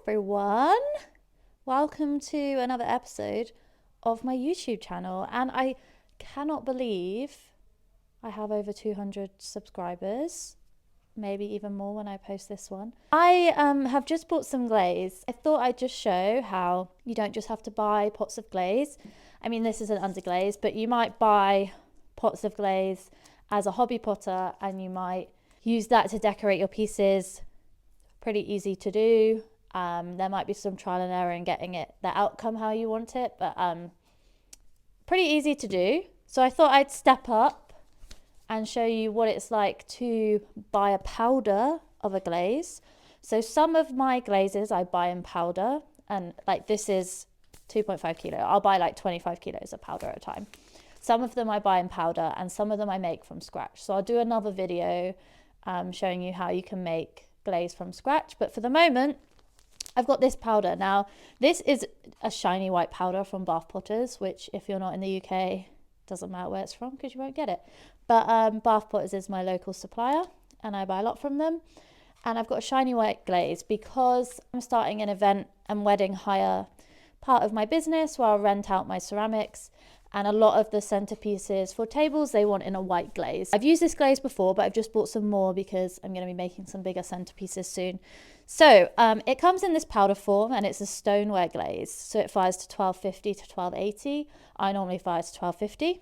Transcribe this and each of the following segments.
everyone. Welcome to another episode of my YouTube channel. And I cannot believe I have over 200 subscribers, maybe even more when I post this one. I have just bought some glaze. I thought I'd just show how you don't just have to buy pots of glaze. I mean, this is an underglaze, but you might buy pots of glaze as a hobby potter and you might use that to decorate your pieces. Pretty easy to do. There might be some trial and error in getting the outcome how you want it, but pretty easy to do. So I thought I'd step up and show you what it's like to buy a powder of a glaze. So some of my glazes I buy in powder, and like this is 2.5 kilo. I'll buy like 25 kilos of powder at a time. Some of them I buy in powder and some of them I make from scratch. So I'll do another video showing you how you can make glaze from scratch. But for the moment, I've got this powder. Now, this is a shiny white powder from Bath Potters, which if you're not in the UK, doesn't matter where it's from because you won't get it. But Bath Potters is my local supplier and I buy a lot from them. And I've got a shiny white glaze because I'm starting an event and wedding hire part of my business where I'll rent out my ceramics, and a lot of the centerpieces for tables they want in a white glaze. I've used this glaze before, but I've just bought some more because I'm going to be making some bigger centerpieces soon. So it comes in this powder form and it's a stoneware glaze. So it fires to 1250 to 1280. I normally fire to 1250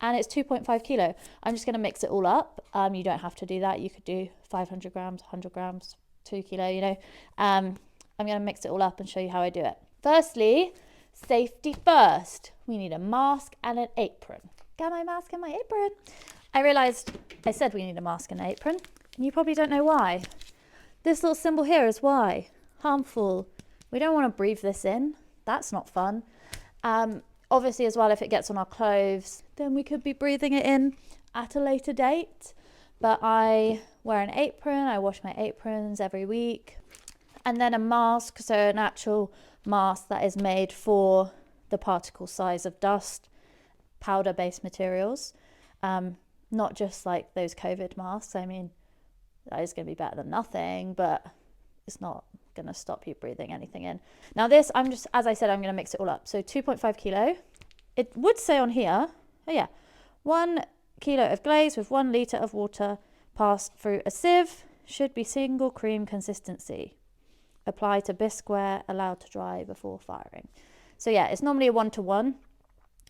and it's 2.5 kilo. I'm just going to mix it all up. You don't have to do that. You could do 500 grams, 100 grams, 2 kilo, you know. I'm going to mix it all up and show you how I do it. Firstly, safety first. We need a mask and an apron. Got my mask and my apron. I realized I said we need a mask and an apron, and you probably don't know why. This little symbol here is why. Harmful. We don't want to breathe this in. That's not fun. Obviously as well, if it gets on our clothes, then we could be breathing it in at a later date. But I wear an apron. I wash my aprons every week. And then a mask, so an actual mask that is made for the particle size of dust, powder-based materials, not just like those COVID masks. I mean, that is going to be better than nothing, but it's not going to stop you breathing anything in. Now this, as I said, I'm going to mix it all up. So 2.5 kilo. It would say on here, oh yeah, 1 kilo of glaze with 1 litre of water passed through a sieve, should be single cream consistency. Apply to bisqueware, allowed to dry before firing. So yeah, it's normally a 1-to-1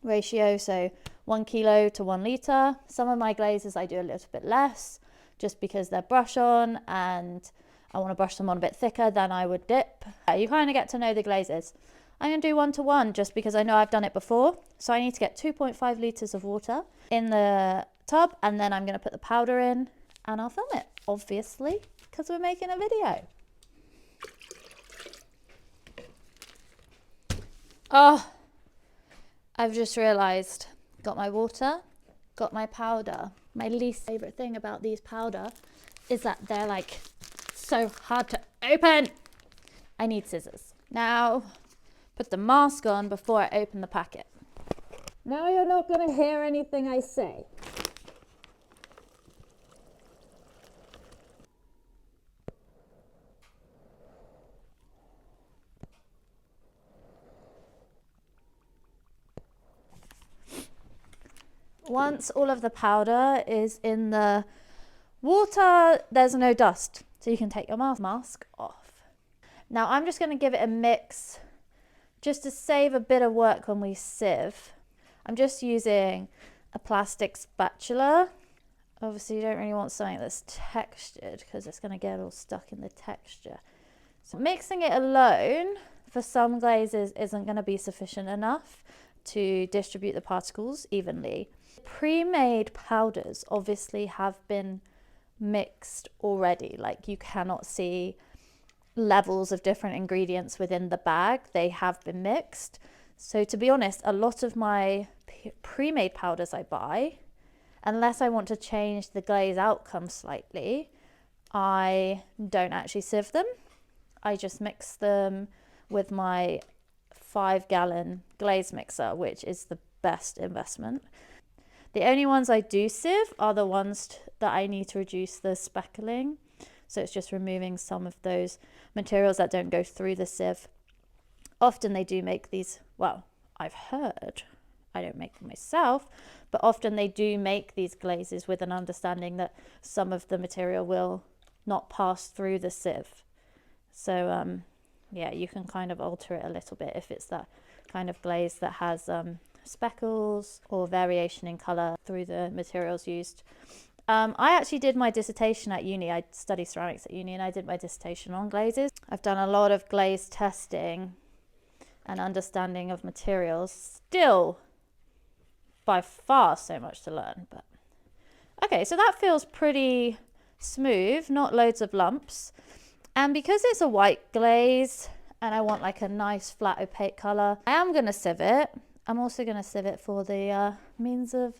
ratio, so 1 kilo to 1 litre. Some of my glazes I do a little bit less, just because they're brush on and I want to brush them on a bit thicker than I would dip. You kind of get to know the glazes. I'm going to do 1-to-1 just because I know I've done it before. So I need to get 2.5 litres of water in the tub, and then I'm going to put the powder in and I'll film it, obviously, because we're making a video. Oh, I've just realised, got my water, got my powder. My least favourite thing about these powder is that they're like so hard to open. I need scissors. Now, put the mask on before I open the packet. Now you're not going to hear anything I say. Once all of the powder is in the water, there's no dust, so you can take your mask off. Now I'm just going to give it a mix just to save a bit of work when we sieve. I'm just using a plastic spatula. Obviously you don't really want something that's textured because it's going to get all stuck in the texture. So mixing it alone for some glazes isn't going to be sufficient enough to distribute the particles evenly. Pre-made powders obviously have been mixed already. Like you cannot see levels of different ingredients within the bag. They have been mixed. So to be honest, a lot of my pre-made powders I buy, unless I want to change the glaze outcome slightly, I don't actually sieve them. I just mix them with my 5-gallon glaze mixer, which is the best investment. The only ones I do sieve are the ones that I need to reduce the speckling. So it's just removing some of those materials that don't go through the sieve. Often they do make these, well, I've heard, I don't make them myself, but often they do make these glazes with an understanding that some of the material will not pass through the sieve. So yeah, you can kind of alter it a little bit if it's that kind of glaze that has speckles or variation in color through the materials used. I actually did my dissertation at uni. I studied ceramics at uni and I did my dissertation on glazes. I've done a lot of glaze testing and understanding of materials. Still by far so much to learn, but okay, so that feels pretty smooth, not loads of lumps. And because it's a white glaze and I want like a nice flat opaque color, I am going to sieve it. I'm also going to sieve it for the means of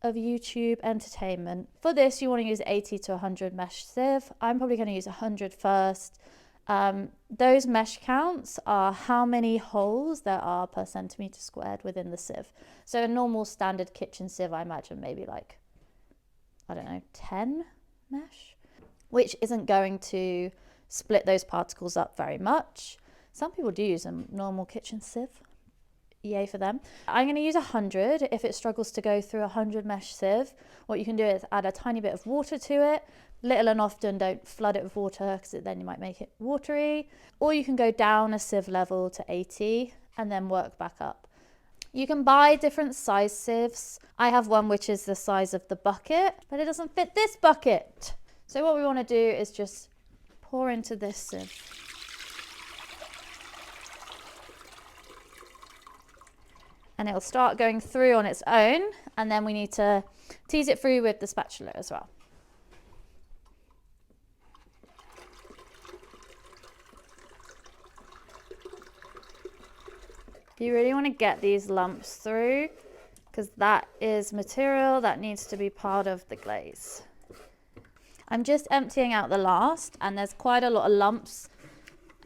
YouTube entertainment. For this, you want to use 80 to 100 mesh sieve. I'm probably going to use 100 first. Those mesh counts are how many holes there are per centimeter squared within the sieve. So a normal standard kitchen sieve, I imagine maybe like, I don't know, 10 mesh, which isn't going to split those particles up very much. Some people do use a normal kitchen sieve. Yay for them. I'm going to use 100 if it struggles to go through 100 mesh sieve. What you can do is add a tiny bit of water to it. Little and often, don't flood it with water because then you might make it watery. Or you can go down a sieve level to 80 and then work back up. You can buy different size sieves. I have one which is the size of the bucket, but it doesn't fit this bucket. So what we want to do is just pour into this sieve. And it'll start going through on its own, and then we need to tease it through with the spatula as well. You really want to get these lumps through because that is material that needs to be part of the glaze. I'm just emptying out the last, and there's quite a lot of lumps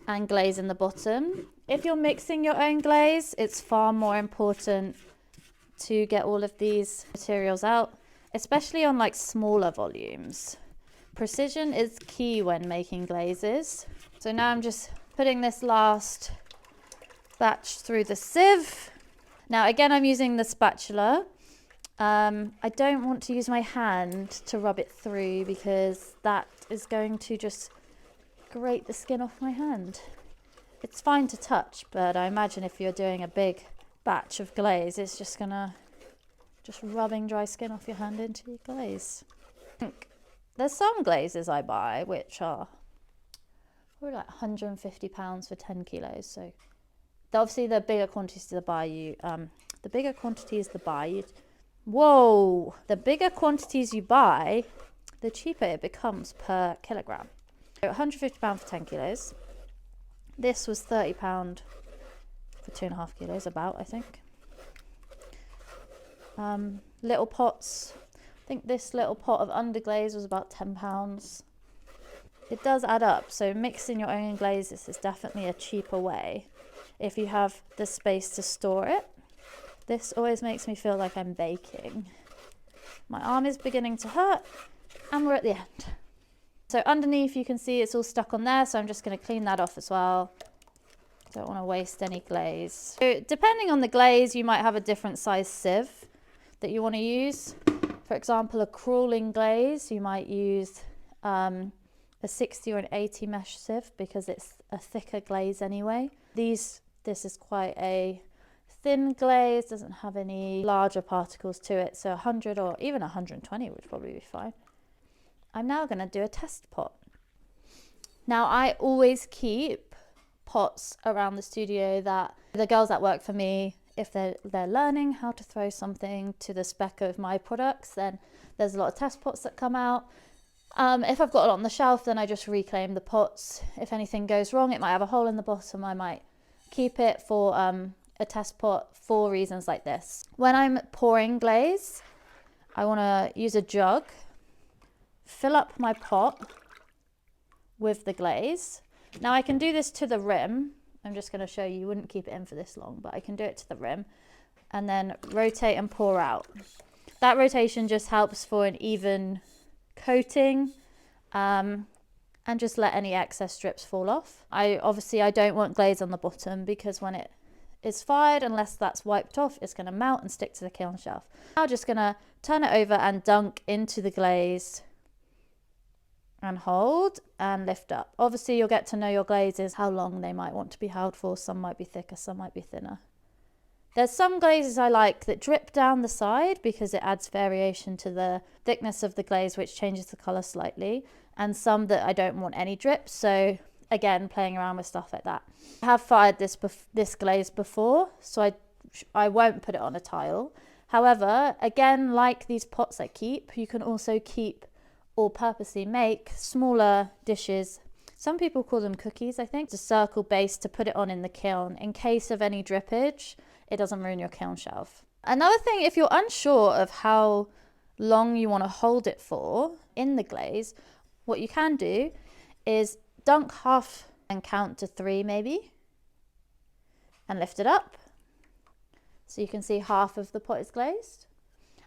and glaze in the bottom. If you're mixing your own glaze, it's far more important to get all of these materials out, especially on like smaller volumes. Precision is key when making glazes. So now I'm just putting this last batch through the sieve. Now again, I'm using the spatula. I don't want to use my hand to rub it through because that is going to just grate the skin off my hand. It's fine to touch, but I imagine if you're doing a big batch of glaze, it's just gonna rubbing dry skin off your hand into your glaze. There's some glazes I buy which are probably like £150 for 10 kilos. So obviously the bigger quantities the bigger quantities you buy, the cheaper it becomes per kilogram. So £150 for 10 kilos. This was £30 for 2.5 kilos, about, I think. Little pots. I think this little pot of underglaze was about £10. It does add up, so mixing your own glazes is definitely a cheaper way if you have the space to store it. This always makes me feel like I'm baking. My arm is beginning to hurt, and we're at the end. So underneath you can see it's all stuck on there, so I'm just going to clean that off as well. Don't want to waste any glaze. So depending on the glaze, you might have a different size sieve that you want to use. For example, a crawling glaze, you might use a 60 or an 80 mesh sieve because it's a thicker glaze anyway. This is quite a thin glaze, doesn't have any larger particles to it, so 100 or even 120 would probably be fine. I'm now going to do a test pot. Now I always keep pots around the studio that the girls that work for me, if they're learning how to throw something to the spec of my products, then there's a lot of test pots that come out. If I've got a lot on the shelf, then I just reclaim the pots. If anything goes wrong, it might have a hole in the bottom, I might keep it for a test pot for reasons like this. When I'm pouring glaze, I want to use a jug, fill up my pot with the glaze. Now I can do this to the rim. I'm just going to show you, wouldn't keep it in for this long, but I can do it to the rim and then rotate and pour out. That rotation just helps for an even coating. and just let any excess drips fall off. I don't want glaze on the bottom because when it is fired, unless that's wiped off, it's going to melt and stick to the kiln shelf. Now just going to turn it over and dunk into the glaze and hold and lift up. Obviously you'll get to know your glazes, how long they might want to be held for. Some might be thicker, some might be thinner. There's some glazes I like that drip down the side because it adds variation to the thickness of the glaze, which changes the colour slightly, and some that I don't want any drips. So again, playing around with stuff like that. I have fired this glaze before, so I won't put it on a tile. However, again, like these pots I keep, you can also keep or purposely make smaller dishes. Some people call them cookies, I think. It's a circle base to put it on in the kiln in case of any drippage. It doesn't ruin your kiln shelf. Another thing, if you're unsure of how long you want to hold it for in the glaze, what you can do is dunk half and count to 3 maybe, and lift it up. So you can see half of the pot is glazed.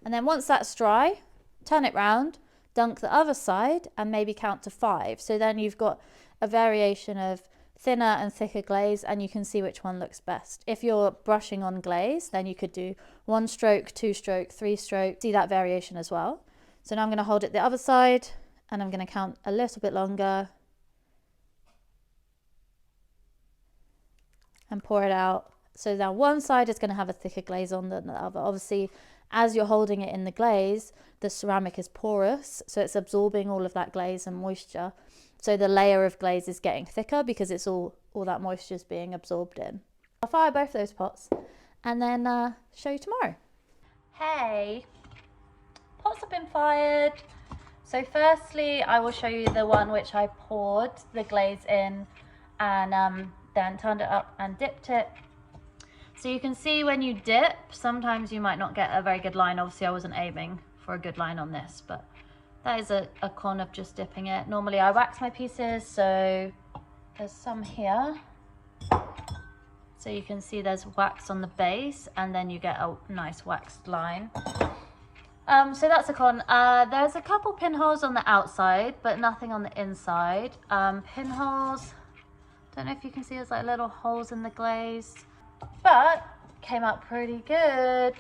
And then once that's dry, turn it round, dunk the other side and maybe count to 5. So then you've got a variation of thinner and thicker glaze, and you can see which one looks best. If you're brushing on glaze, then you could do 1 stroke, 2 stroke, 3 stroke, see that variation as well. So now I'm going to hold it the other side and I'm going to count a little bit longer and pour it out. So now one side is going to have a thicker glaze on than the other. Obviously, as you're holding it in the glaze, the ceramic is porous, so it's absorbing all of that glaze and moisture. So the layer of glaze is getting thicker because it's all that moisture is being absorbed in. I'll fire both those pots and then show you tomorrow. Hey, pots have been fired. So firstly, I will show you the one which I poured the glaze in and then turned it up and dipped it. So you can see when you dip, sometimes you might not get a very good line. Obviously I wasn't aiming for a good line on this, but that is a con of just dipping it. Normally I wax my pieces, so there's some here. So you can see there's wax on the base and then you get a nice waxed line. So that's a con. There's a couple pinholes on the outside, but nothing on the inside. Pinholes, don't know if you can see, there's like little holes in the glaze, but came out pretty good.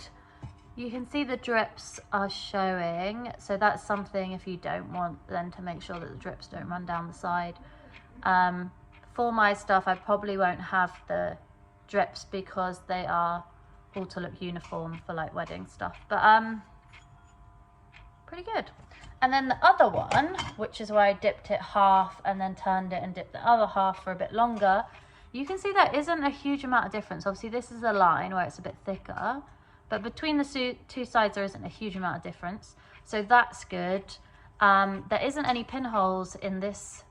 You can see the drips are showing, so that's something if you don't want then to make sure that the drips don't run down the side. For my stuff I probably won't have the drips because they are all to look uniform for like wedding stuff, but pretty good. And then the other one, which is where I dipped it half and then turned it and dipped the other half for a bit longer, you can see there isn't a huge amount of difference. Obviously this is a line where it's a bit thicker, but between the two sides there isn't a huge amount of difference, so that's good. There isn't any pinholes in this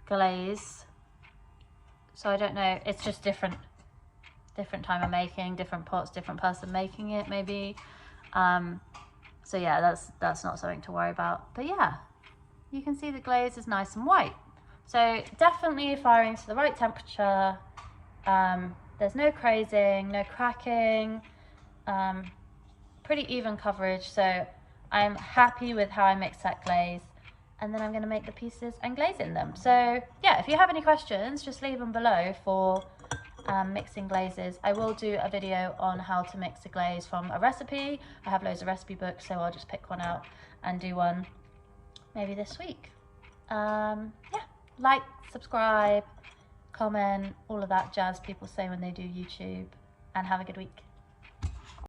glaze, so I don't know, it's just different time of making, different pots, different person making it maybe. So yeah, that's not something to worry about. But yeah, you can see the glaze is nice and white. So definitely firing to the right temperature. There's no crazing, no cracking, pretty even coverage. So I'm happy with how I mixed that glaze. And then I'm going to make the pieces and glaze in them. So yeah, if you have any questions, just leave them below for mixing glazes. I will do a video on how to mix a glaze from a recipe. I have loads of recipe books, so I'll just pick one out and do one maybe this week. Yeah, like, subscribe, comment, all of that jazz people say when they do YouTube, and have a good week.